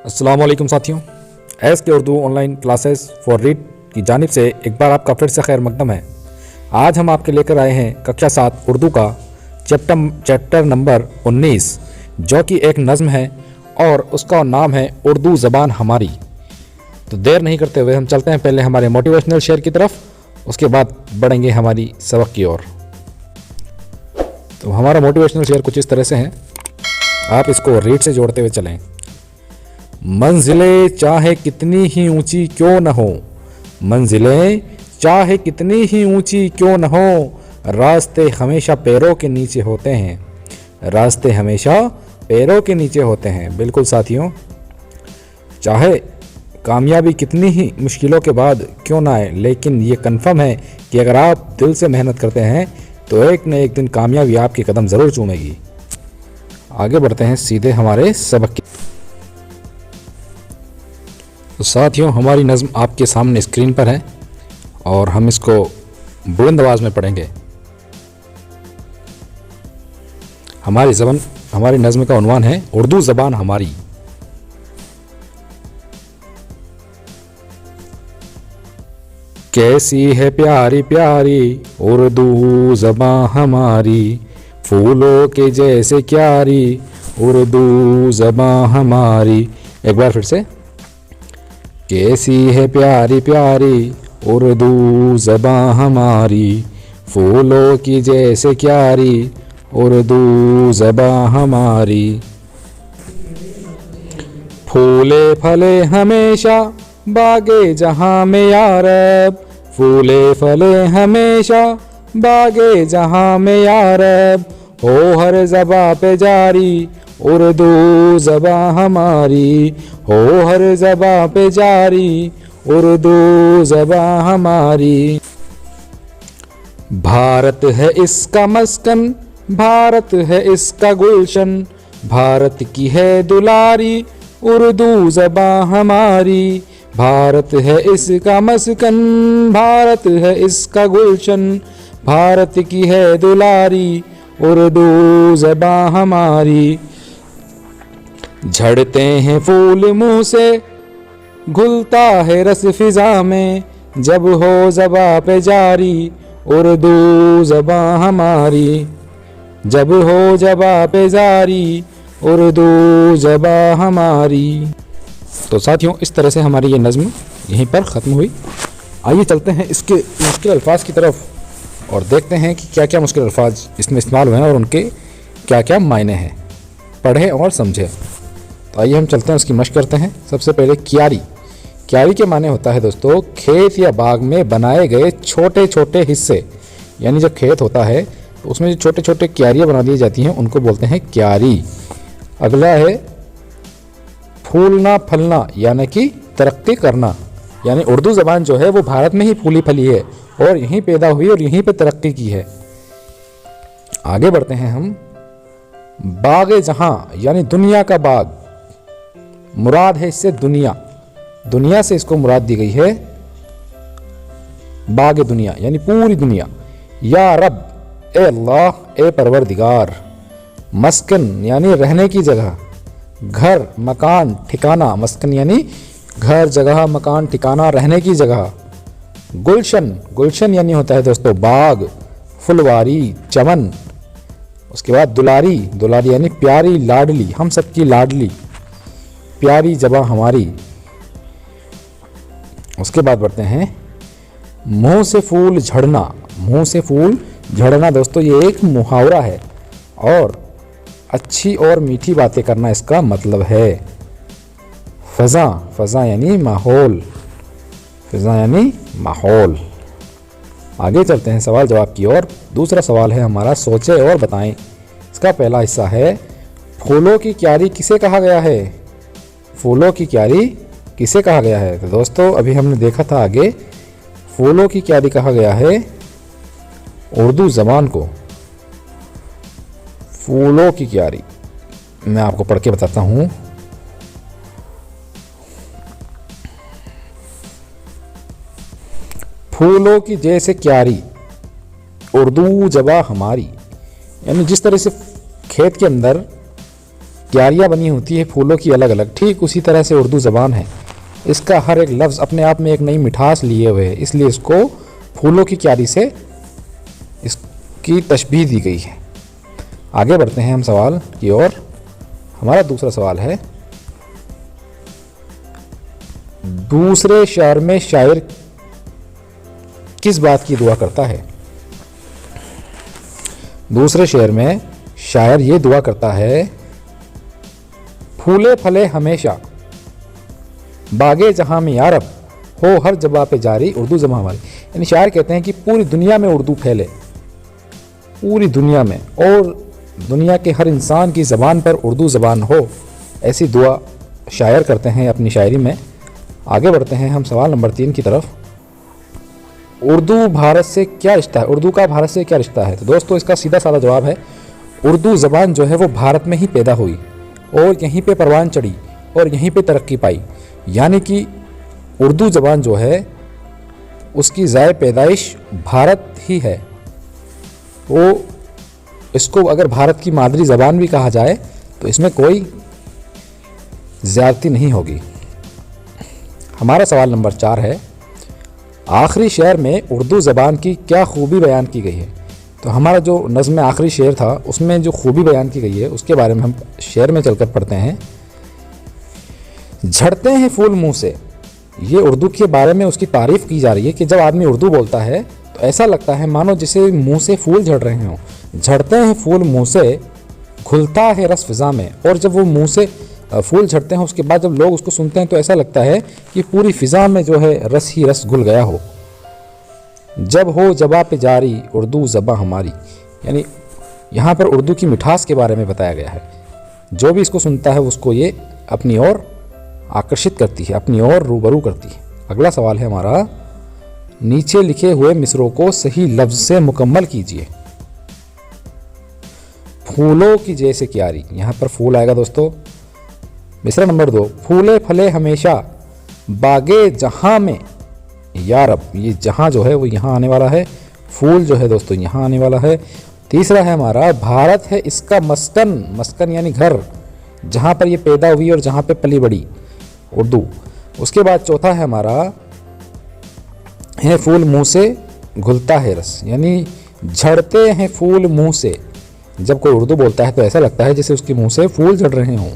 अस्सलाम वालेकुम साथियों, एस के Urdu online classes for read की जानिब से एक बार आपका फिर से खैर मकदम है। आज हम आपके लेकर आए हैं कक्षा 7 उर्दू का चैप्टर नंबर 19, जो कि एक नज़्म है और उसका नाम है उर्दू ज़बान हमारी। तो देर नहीं करते हुए हम चलते हैं पहले हमारे मोटिवेशनल शेयर की तरफ, उसके बाद बढ़ेंगे हमारी सबक की ओर। तो हमारा मोटिवेशनल शेयर कुछ इस तरह से है, आप इसको रीड से जोड़ते हुए चलें। मंजिलें चाहे कितनी ही ऊंची क्यों न हो, मंजिलें चाहे कितनी ही ऊंची क्यों न हो, रास्ते हमेशा पैरों के नीचे होते हैं, रास्ते हमेशा पैरों के नीचे होते हैं। बिल्कुल साथियों, चाहे कामयाबी कितनी ही मुश्किलों के बाद क्यों ना आए, लेकिन ये कन्फर्म है कि अगर आप दिल से मेहनत करते हैं तो एक न एक दिन कामयाबी आपके कदम ज़रूर चूमेगी। आगे बढ़ते हैं सीधे हमारे सबक की। तो साथियों, हमारी नज़्म आपके सामने स्क्रीन पर है और हम इसको बुलंद आवाज़ में पढ़ेंगे। हमारी नज़्म का उन्वान है उर्दू ज़बान हमारी। कैसी है प्यारी प्यारी उर्दू ज़बान हमारी, फूलों के जैसे क्यारी उर्दू ज़बान हमारी। एक बार फिर से, कैसी है प्यारी प्यारी उर्दू ज़बान हमारी, फूलों की जैसे क्यारी उर्दू ज़बान हमारी। फूले फले हमेशा बागे जहाँ में यारब, फूले फले हमेशा बागे जहाँ में यारब, हो हर ज़बां पे जारी उर्दू ज़बान हमारी, हो हर ज़बां पे जारी उर्दू ज़बान हमारी। भारत है इसका मस्कन, भारत है इसका गुलशन, भारत की है दुलारी उर्दू ज़बान हमारी। भारत है इसका मस्कन, भारत है इसका गुलशन, भारत की है दुलारी उर्दू ज़बान हमारी। झड़ते हैं फूल मुँह से, घुलता है रस फिजा में, जब हो ज़बां पे जारी उर्दू ज़बान हमारी, जब हो ज़बां पे जारी उर्दू ज़बान हमारी। तो साथियों, इस तरह से हमारी ये नज़्म यहीं पर ख़त्म हुई। आइए चलते हैं इसके मुश्किल अल्फाज की तरफ और देखते हैं कि क्या क्या मुश्किल अल्फाज इसमें इस्तेमाल हुए हैं और उनके क्या क्या मायने हैं। पढ़ें और समझें। तो आइए हम चलते हैं, उसकी मशक करते हैं। सबसे पहले क्यारी। क्यारी के माने होता है दोस्तों खेत या बाग में बनाए गए छोटे छोटे हिस्से, यानी जब खेत होता है तो उसमें जो छोटे छोटे क्यारियाँ बना दी जाती हैं उनको बोलते हैं क्यारी। अगला है फूलना फलना, यानी कि तरक्की करना, यानी उर्दू ज़बान जो है वो भारत में ही फूली फली है और यहीं पैदा हुई और यहीं पे तरक्की की है। आगे बढ़ते हैं हम। बाग जहां, यानी दुनिया का बाग, मुराद है इससे दुनिया, दुनिया से इसको मुराद दी गई है बाग दुनिया, यानी पूरी दुनिया। या रब, ए अल्लाह, ए परवरदिगार। मस्कन, यानी रहने की जगह, घर मकान ठिकाना, मस्कन यानी घर जगह मकान ठिकाना रहने की जगह। गुलशन, गुलशन यानी होता है दोस्तों बाग, फुलवारी, चमन। उसके बाद दुलारी, दुलारी यानी प्यारी लाडली, हम सबकी लाडली, प्यारी ज़बां हमारी। उसके बाद बढ़ते हैं मुंह से फूल झड़ना। मुंह से फूल झड़ना दोस्तों ये एक मुहावरा है और अच्छी और मीठी बातें करना इसका मतलब है। फ़ज़ा, फ़ज़ा यानी माहौल, फ़ज़ा यानी माहौल। आगे चलते हैं सवाल जवाब की ओर। दूसरा सवाल है हमारा सोचें और बताएं। इसका पहला हिस्सा है फूलों की क्यारी किसे कहा गया है। फूलों की क्यारी किसे कहा गया है। तो दोस्तों अभी हमने देखा था आगे, फूलों की क्यारी कहा गया है उर्दू ज़बान को। फूलों की क्यारी मैं आपको पढ़ के बताता हूँ। फूलों की जैसे क्यारी उर्दू ज़बान हमारी, यानी जिस तरह से खेत के अंदर क्यारियाँ बनी होती है फूलों की अलग अलग, ठीक उसी तरह से उर्दू ज़बान है। इसका हर एक लफ्ज़ अपने आप में एक नई मिठास लिए हुए है, इसलिए इसको फूलों की क्यारी से इसकी तशबीह दी गई है। आगे बढ़ते हैं हम सवाल की ओर। हमारा दूसरा सवाल है, दूसरे शेर में शायर किस बात की दुआ करता है? दूसरे शेर में शायर ये दुआ करता है, फूले फले हमेशा बागे जहां में यारब, हो हर जगह पे जारी उर्दू ज़बान हमारी। यानी शायर कहते हैं कि पूरी दुनिया में उर्दू फैले, पूरी दुनिया में, और दुनिया के हर इंसान की ज़बान पर उर्दू ज़बान हो, ऐसी दुआ शायर करते हैं अपनी शायरी में। आगे बढ़ते हैं हम सवाल नंबर 3 की तरफ। उर्दू भारत से क्या रिश्ता है? उर्दू का भारत से क्या रिश्ता है? तो दोस्तों इसका सीधा साधा जवाब है, उर्दू ज़बान जो है वो भारत में ही पैदा हुई और यहीं पे परवान चढ़ी और यहीं पे तरक्की पाई। यानी कि उर्दू ज़बान जो है उसकी ज़ाय पैदाइश भारत ही है। वो इसको अगर भारत की मादरी ज़बान भी कहा जाए तो इसमें कोई ज़्यादती नहीं होगी। हमारा सवाल नंबर 4 है, आखिरी शेर में उर्दू ज़बान की क्या खूबी बयान की गई है? तो हमारा जो नज़्म में आखिरी शेर था उसमें जो खूबी बयान की गई है उसके बारे में हम शेर में चलकर पढ़ते हैं। झड़ते हैं फूल मुंह से, ये उर्दू के बारे में उसकी तारीफ़ की जा रही है कि जब आदमी उर्दू बोलता है तो ऐसा लगता है मानो जिसे मुंह से फूल झड़ रहे हों। झड़ते हैं फूल मुंह से, घुलता है रस फिज़ा में, और जब वो मुंह से फूल झड़ते हैं उसके बाद जब लोग उसको सुनते हैं तो ऐसा लगता है कि पूरी फ़िज़ा में जो है रस ही रस घुल गया हो। जब हो जबा पे जारी उर्दू ज़बां हमारी, यानी यहाँ पर उर्दू की मिठास के बारे में बताया गया है। जो भी इसको सुनता है उसको ये अपनी ओर आकर्षित करती है, अपनी ओर रूबरू करती है। अगला सवाल है हमारा, नीचे लिखे हुए मिसरों को सही लफ्ज़ से मुकम्मल कीजिए। फूलों की जैसे क्यारी, यहाँ पर फूल आएगा दोस्तों। मिसरा नंबर 2, फूले फले हमेशा बागे जहां में यारब, ये जहां जो है वो यहाँ आने वाला है, फूल जो है दोस्तों यहाँ आने वाला है। तीसरा है हमारा, भारत है इसका मस्कन, मस्कन यानी घर, जहाँ पर ये पैदा हुई और जहाँ पे पली बड़ी, उर्दू। उसके बाद चौथा है हमारा, है फूल मुंह से घुलता है रस, यानी झड़ते हैं फूल मुंह से। जब कोई उर्दू बोलता है तो ऐसा लगता है जैसे उसके मुंह से फूल झड़ रहे हों।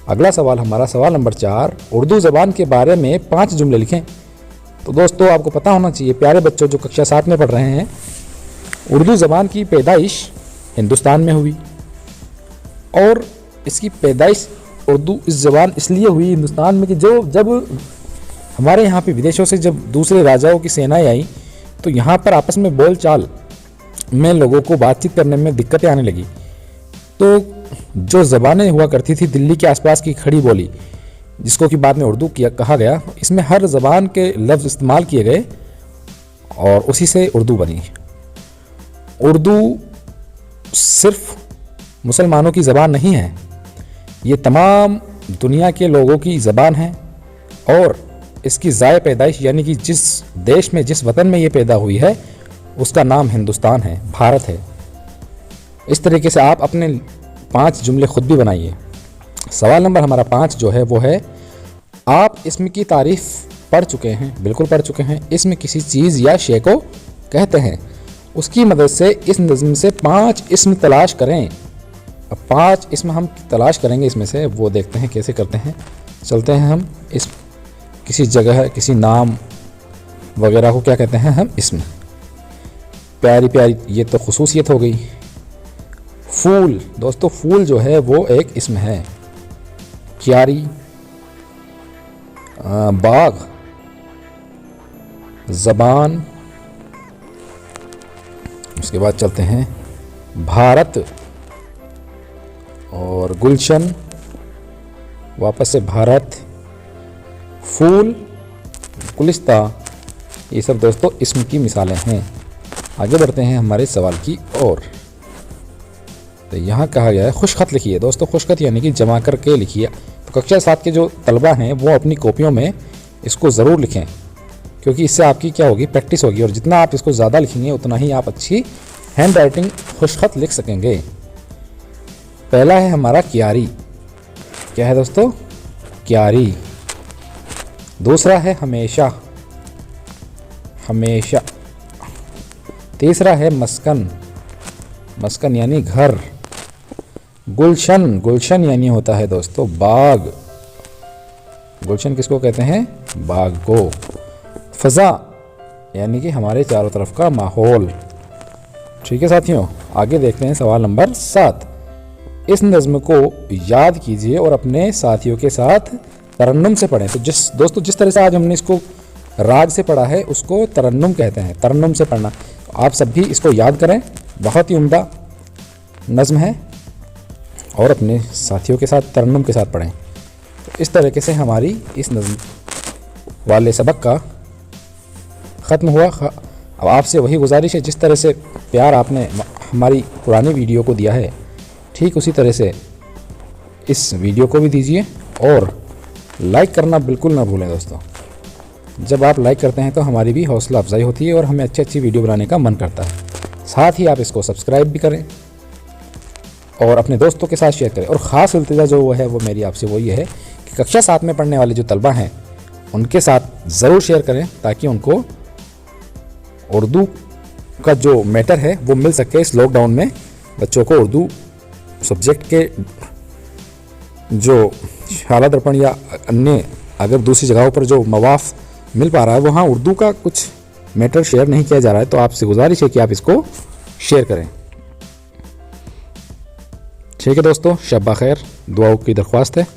अगला सवाल हमारा सवाल नंबर 4, उर्दू ज़बान के बारे में 5 जुमले लिखें। तो दोस्तों आपको पता होना चाहिए, प्यारे बच्चों जो कक्षा 7 में पढ़ रहे हैं, उर्दू ज़बान की पैदाइश हिंदुस्तान में हुई और इसकी पैदाइश उर्दू इस ज़बान इसलिए हुई हिंदुस्तान में कि जब हमारे यहाँ पे विदेशों से जब दूसरे राजाओं की सेनाएं आई तो यहाँ पर आपस में बोल चाल में लोगों को बातचीत करने में दिक्कतें आने लगी। तो जो ज़बानें हुआ करती थी दिल्ली के आसपास की खड़ी बोली, जिसको कि बाद में उर्दू कहा गया, इसमें हर ज़बान के लफ्ज़ इस्तेमाल किए गए और उसी से उर्दू बनी। उर्दू सिर्फ मुसलमानों की ज़बान नहीं है, ये तमाम दुनिया के लोगों की ज़बान है और इसकी ज़ाय पैदाइश यानी कि जिस देश में, जिस वतन में ये पैदा हुई है उसका नाम हिंदुस्तान है, भारत है। इस तरीके से आप अपने 5 जुमले खुद भी बनाइए। सवाल नंबर हमारा 5 जो है वो है, आप इसम की तारीफ़ पढ़ चुके हैं? बिल्कुल पढ़ चुके हैं। इसम किसी चीज़ या शे को कहते हैं। उसकी मदद से इस नज़्म से 5 इसम तलाश करें। अब 5 इसम हम तलाश करेंगे, इसमें से वो देखते हैं कैसे करते हैं। चलते हैं हम इस किसी जगह, किसी नाम वगैरह को क्या कहते हैं हम? इसम। प्यारी प्यारी ये तो खुसूसियत हो गई। फूल, दोस्तों फूल जो है वो एक इसम है। क्यारी, बाग, ज़बान, उसके बाद चलते हैं भारत और गुलशन, वापस से भारत, फूल, गुलिस्ता, ये सब दोस्तों इसम की मिसालें हैं। आगे बढ़ते हैं हमारे सवाल की ओर। तो यहाँ कहा गया है खुशखत लिखिए। दोस्तों खुशखत यानी कि जमा करके लिखिए। तो कक्षा 7 के जो तलबा हैं वो अपनी कॉपियों में इसको ज़रूर लिखें, क्योंकि इससे आपकी क्या होगी, प्रैक्टिस होगी, और जितना आप इसको ज़्यादा लिखेंगे उतना ही आप अच्छी हैंड राइटिंग खुशखत लिख सकेंगे। पहला है हमारा क्यारी। क्या है दोस्तों? क्यारी। दूसरा है हमेशा, हमेशा। तीसरा है मस्कन, मस्कन यानी घर। गुलशन, गुलशन यानी होता है दोस्तों बाग। गुलशन किसको कहते हैं? बाग को। फ़ज़ा यानी कि हमारे चारों तरफ का माहौल। ठीक है साथियों, आगे देखते हैं सवाल नंबर 7। इस नज़्म को याद कीजिए और अपने साथियों के साथ तरन्नुम से पढ़ें। तो दोस्तों जिस तरह से आज हमने इसको राग से पढ़ा है उसको तरन्नुम कहते हैं, तरन्नुम से पढ़ना। आप सब भी इसको याद करें, बहुत ही उम्दा नज़्म है और अपने साथियों के साथ तरन्नुम के साथ पढ़ें। तो इस तरीके से हमारी इस नज़्म वाले सबक का ख़त्म हुआ। अब आपसे वही गुजारिश है, जिस तरह से प्यार आपने हमारी पुरानी वीडियो को दिया है ठीक उसी तरह से इस वीडियो को भी दीजिए और लाइक करना बिल्कुल ना भूलें दोस्तों। जब आप लाइक करते हैं तो हमारी भी हौसला अफजाई होती है और हमें अच्छी अच्छी वीडियो बनाने का मन करता है। साथ ही आप इसको सब्सक्राइब भी करें और अपने दोस्तों के साथ शेयर करें। और ख़ास इल्तिजा जो है वो मेरी आपसे वो ये है कि कक्षा 7 में पढ़ने वाले जो तलबा हैं उनके साथ ज़रूर शेयर करें ताकि उनको उर्दू का जो मैटर है वो मिल सके। इस लॉकडाउन में बच्चों को उर्दू सब्जेक्ट के जो शाला दर्पण या अन्य अगर दूसरी जगहों पर जो मवाफ़ मिल पा रहा है वहाँ उर्दू का कुछ मैटर शेयर नहीं किया जा रहा है, तो आपसे गुजारिश है कि आप इसको शेयर करें। ठीक है दोस्तों, शब बखैर, दुआओं की दरख्वास्त है।